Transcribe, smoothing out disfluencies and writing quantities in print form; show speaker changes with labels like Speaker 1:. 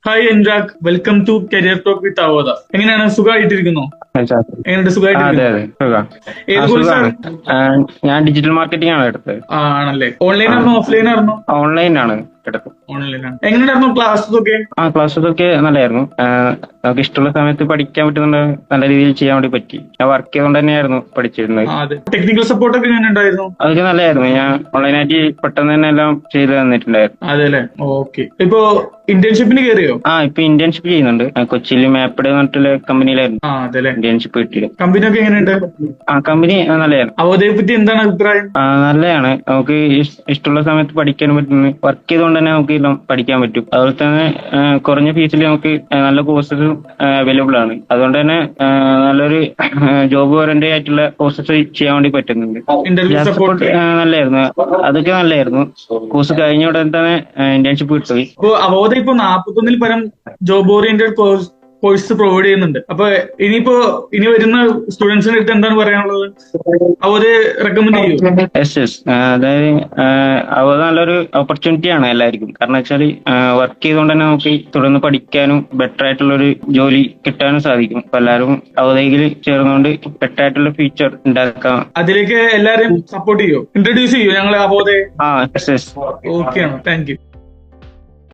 Speaker 1: Hi Anurag, welcome to career talk with Avodha. എങ്ങനെയാണ്, സുഖമായിട്ടിരിക്കുന്നോ? എങ്ങനെയുണ്ട്,
Speaker 2: അതെ
Speaker 1: സുഖമായിട്ടിരിക്കുന്നു?
Speaker 2: അതെ സുഖം.
Speaker 1: ഏത്
Speaker 2: സുഖാണ്.
Speaker 1: കോഴ്സാണ്?
Speaker 2: ഞാൻ ഡിജിറ്റൽ മാർക്കറ്റിംഗ് ആണ് എടുത്തത്.
Speaker 1: ആണല്ലേ, ഓൺലൈൻ ആയിരുന്നോ ഓഫ്ലൈൻ ആയിരുന്നോ?
Speaker 2: ഓൺലൈനാണ് എടുത്തത്.
Speaker 1: ഓൺലൈനാണ്. എങ്ങനെയായിരുന്നു ക്ലാസ്സസ് ഒക്കെ?
Speaker 2: ക്ലാസ്സൊക്കെ നല്ലായിരുന്നു. നമുക്ക് ഇഷ്ടമുള്ള സമയത്ത് പഠിക്കാൻ പറ്റുന്ന നല്ല രീതിയിൽ ചെയ്യാൻ വേണ്ടി പറ്റി. ഞാൻ വർക്ക് ചെയ്തുകൊണ്ട് തന്നെയായിരുന്നു പഠിച്ചിരുന്നത്.
Speaker 1: അതെ, ടെക്നിക്കൽ സപ്പോർട്ട് ഒക്കെ എങ്ങനെ ഉണ്ടായിരുന്നു?
Speaker 2: അതൊക്കെ നല്ലായിരുന്നു. ഞാൻ ഓൺലൈനായിട്ട് പെട്ടെന്ന് തന്നെ എല്ലാം ചെയ്തു തന്നിട്ടുണ്ടായിരുന്നു.
Speaker 1: അതെ അല്ലേ, ഓക്കെ. ഇപ്പൊ ഇന്റേൺഷിപ്പിന് കയറിയോ?
Speaker 2: ഇപ്പൊ ഇന്റേൺഷിപ്പ് ചെയ്യുന്നുണ്ട്. കൊച്ചിയിൽ മാപ്പിഡ് എന്ന് പറഞ്ഞിട്ടുള്ള കമ്പനിയിലായിരുന്നു
Speaker 1: അതെ അല്ലേ.
Speaker 2: ഇന്റേൺഷിപ്പ് കിട്ടിയത്.
Speaker 1: കമ്പനി ഒക്കെ എങ്ങനെയുണ്ട്?
Speaker 2: കമ്പനി നല്ലതായിരുന്നു.
Speaker 1: അവോദയെ പറ്റി എന്താണ് അഭിപ്രായം?
Speaker 2: നല്ലതാണ്. നമുക്ക് ഇഷ്ടമുള്ള സമയത്ത് പഠിക്കാനും പറ്റുന്നു. വർക്ക് ചെയ്തുകൊണ്ട് തന്നെ നമുക്ക് എല്ലാം പഠിക്കാൻ പറ്റും. അതുപോലെ തന്നെ കുറഞ്ഞ ഫീസിൽ നമുക്ക് നല്ല കോഴ്സസ് അവൈലബിൾ ആണ്. അതുകൊണ്ട് തന്നെ നല്ലൊരു ജോബ് ഓറിയന്റഡ് ആയിട്ടുള്ള കോഴ്സസ് ചെയ്യാൻ വേണ്ടി പറ്റുന്നുണ്ട്.
Speaker 1: Interview
Speaker 2: jazz
Speaker 1: support?
Speaker 2: സപ്പോർട്ട് നല്ലായിരുന്നു. അതൊക്കെ നല്ലായിരുന്നു. കോഴ്സ് കഴിഞ്ഞ ഉടനെ തന്നെ ഇന്റേൺഷിപ്പ് കിട്ടും.
Speaker 1: ഇപ്പൊ അവോദ ഇപ്പൊ 41 പരം ജോബ് ഓറിയന്റഡ് കോഴ്സ് പ്രൊവൈഡ് ചെയ്യുന്നുണ്ട്. അപ്പൊ ഇനി വരുന്ന സ്റ്റുഡൻസിന്റെ അടുത്ത് എന്താണ് പറയാനുള്ളത്? അവരെ റെക്കമെൻഡ് ചെയ്യൂ?
Speaker 2: യെസ്. അതായത് അത് നല്ലൊരു ഓപ്പർച്യൂണിറ്റി ആണ് എല്ലാവർക്കും. കാരണം വെച്ചാൽ വർക്ക് ചെയ്തുകൊണ്ട് തന്നെ നമുക്ക് തുടർന്ന് പഠിക്കാനും ബെറ്റർ ആയിട്ടുള്ള ഒരു ജോലി കിട്ടാനും സാധിക്കും. അപ്പൊ എല്ലാവരും അവതയിൽ ചേർന്നുകൊണ്ട് ബെറ്റർ ആയിട്ടുള്ള ഫ്യൂച്ചർ ഉണ്ടാക്കാം.
Speaker 1: അതിലേക്ക് എല്ലാരെയും സപ്പോർട്ട് ചെയ്യോ, ഇൻട്രൊഡ്യൂസ് ചെയ്യോ ഞങ്ങളെ അവോദയെ?
Speaker 2: യെസ്.
Speaker 1: ഓക്കെ ആണ്, താങ്ക് യു.